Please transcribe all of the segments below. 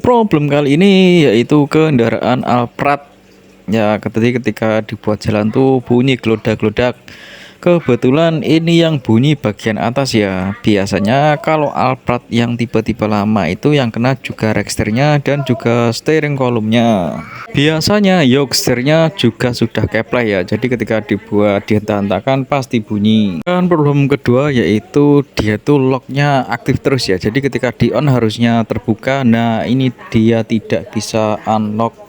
Problem kali ini yaitu kendaraan Alphard. Ya, ketika dibuat jalan tuh bunyi gelodak-gelodak. Kebetulan ini yang bunyi bagian atas ya. Biasanya kalau Alphard yang tipe-tipe lama itu yang kena juga reksternya dan juga steering kolomnya. Biasanya yoke setirnya juga sudah keplek ya. Jadi ketika dibuat dihentak-hentakan pasti bunyi. Dan problem kedua yaitu dia tuh locknya aktif terus ya. Jadi ketika di on harusnya terbuka. Nah ini dia tidak bisa unlock.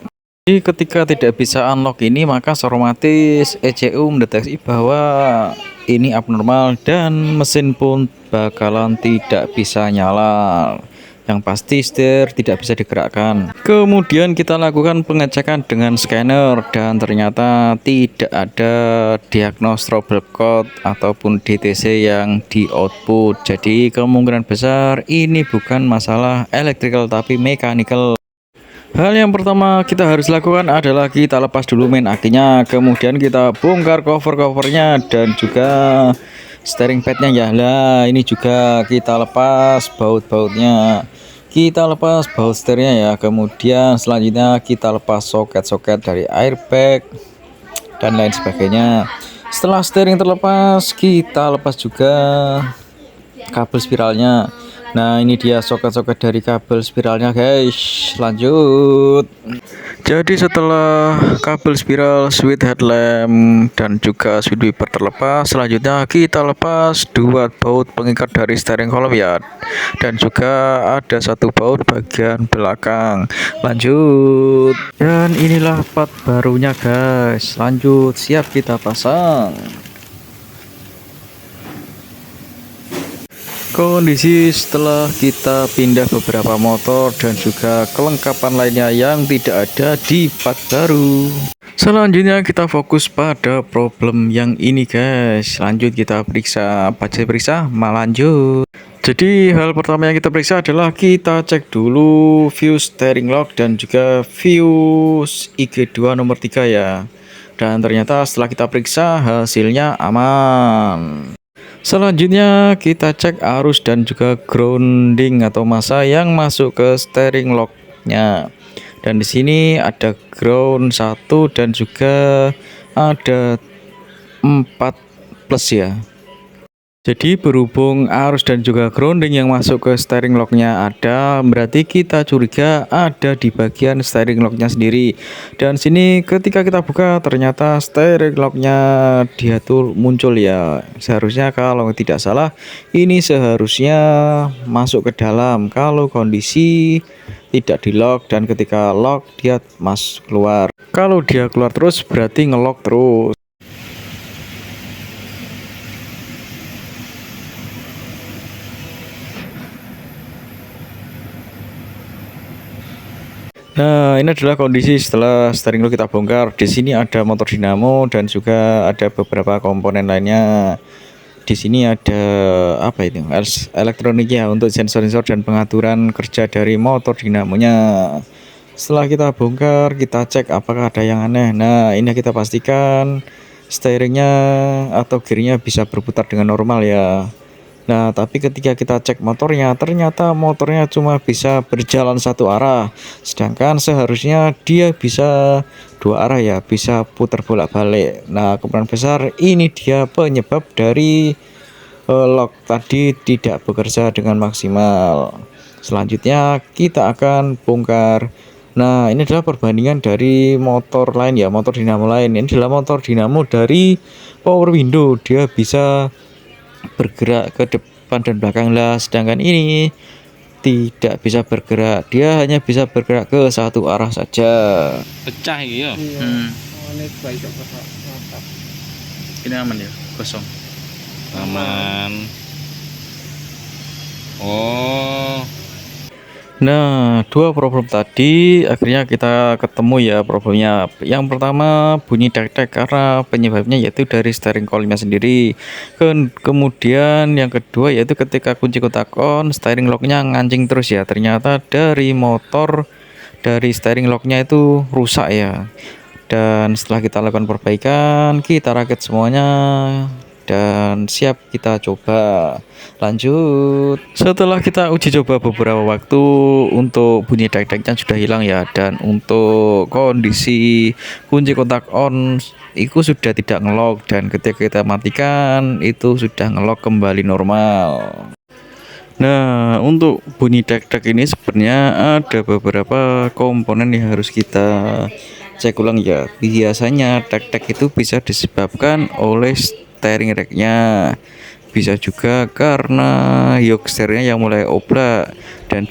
Jadi ketika tidak bisa unlock ini maka otomatis ECU mendeteksi bahwa ini abnormal dan mesin pun bakalan tidak bisa nyala. Yang pasti setir tidak bisa digerakkan. Kemudian kita lakukan pengecekan dengan scanner dan ternyata tidak ada diagnos trouble code ataupun DTC yang di output. Jadi kemungkinan besar ini bukan masalah electrical tapi mechanical. Hal yang pertama kita harus lakukan adalah kita lepas dulu main akinya, kemudian kita bongkar cover-covernya dan juga steering padnya ya. Lah ini juga kita lepas baut-bautnya, kita lepas baut setirnya ya. Kemudian selanjutnya kita lepas soket-soket dari airbag dan lain sebagainya. Setelah steering terlepas, kita lepas juga kabel spiralnya. Nah ini dia soket-soket dari kabel spiralnya guys. Lanjut. Jadi setelah kabel spiral, switch headlamp dan juga switch wiper terlepas, selanjutnya kita lepas dua baut pengikat dari steering column ya, dan juga ada satu baut bagian belakang. Lanjut. Dan inilah part barunya guys. Lanjut, siap kita pasang. Kondisi setelah kita pindah beberapa motor dan juga kelengkapan lainnya yang tidak ada di part baru. Selanjutnya kita fokus pada problem yang ini guys. Lanjut kita periksa, apa aja periksa? Lanjut. Jadi hal pertama yang kita periksa adalah kita cek dulu fuse steering lock dan juga fuse IG2 nomor 3 ya. Dan ternyata setelah kita periksa hasilnya aman. Selanjutnya kita cek arus dan juga grounding atau massa yang masuk ke steering locknya. Dan di sini ada ground 1 dan juga ada 4 plus ya. Jadi berhubung arus dan juga grounding yang masuk ke steering locknya ada, berarti kita curiga ada di bagian steering locknya sendiri. Dan sini ketika kita buka ternyata steering locknya dia tuh muncul ya. Seharusnya kalau tidak salah ini seharusnya masuk ke dalam kalau kondisi tidak di lock, dan ketika lock dia masuk keluar. Kalau dia keluar terus berarti ngelock terus. Nah, ini adalah kondisi setelah steering lock kita bongkar. Di sini ada motor dinamo dan juga ada beberapa komponen lainnya. Di sini ada apa itu? Elektroniknya untuk sensor-sensor dan pengaturan kerja dari motor dinamonya. Setelah kita bongkar, kita cek apakah ada yang aneh. Nah, ini kita pastikan steeringnya atau gearnya bisa berputar dengan normal ya. Nah, tapi ketika kita cek motornya, ternyata motornya cuma bisa berjalan satu arah, sedangkan seharusnya dia bisa dua arah ya, bisa putar bolak-balik. Nah, kemungkinan besar ini dia penyebab dari lock tadi tidak bekerja dengan maksimal. Selanjutnya kita akan bongkar. Nah, ini adalah perbandingan dari motor lain ya, motor dinamo lain. Ini adalah motor dinamo dari power window, dia bisa bergerak ke depan dan belakang lah, sedangkan ini tidak bisa bergerak, dia hanya bisa bergerak ke satu arah saja. Pecah ya. Ini aman ya, kosong Aman. Oh, Nah, dua problem tadi akhirnya kita ketemu ya problemnya. Yang pertama bunyi tek-tek karena penyebabnya yaitu dari steering column-nya sendiri. Kemudian yang kedua yaitu ketika kunci kotak on, steering lock-nya ngancing terus ya. Ternyata dari motor, dari steering lock-nya itu rusak ya. Dan setelah kita lakukan perbaikan, kita rakit semuanya dan siap kita coba. Lanjut. Setelah kita uji coba beberapa waktu, untuk bunyi tek-teknya sudah hilang ya, dan untuk kondisi kunci kontak on itu sudah tidak ngelok, dan ketika kita matikan itu sudah ngelok kembali normal. Nah, untuk bunyi tek-tek ini sebenarnya ada beberapa komponen yang harus kita cek ulang ya. Biasanya tek-tek itu bisa disebabkan oleh steering racknya, bisa juga karena yoke steeringnya yang mulai oblak, dan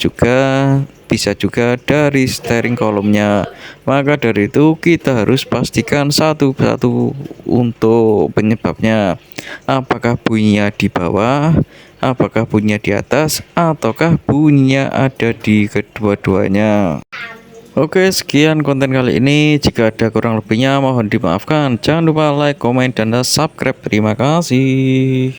bisa juga dari steering kolomnya. Maka dari itu kita harus pastikan satu persatu untuk penyebabnya. Apakah bunyinya di bawah, apakah bunyinya di atas, ataukah bunyinya ada di kedua-duanya. Oke, sekian konten kali ini. Jika ada kurang lebihnya mohon dimaafkan. Jangan lupa like, komen, dan subscribe. Terima kasih.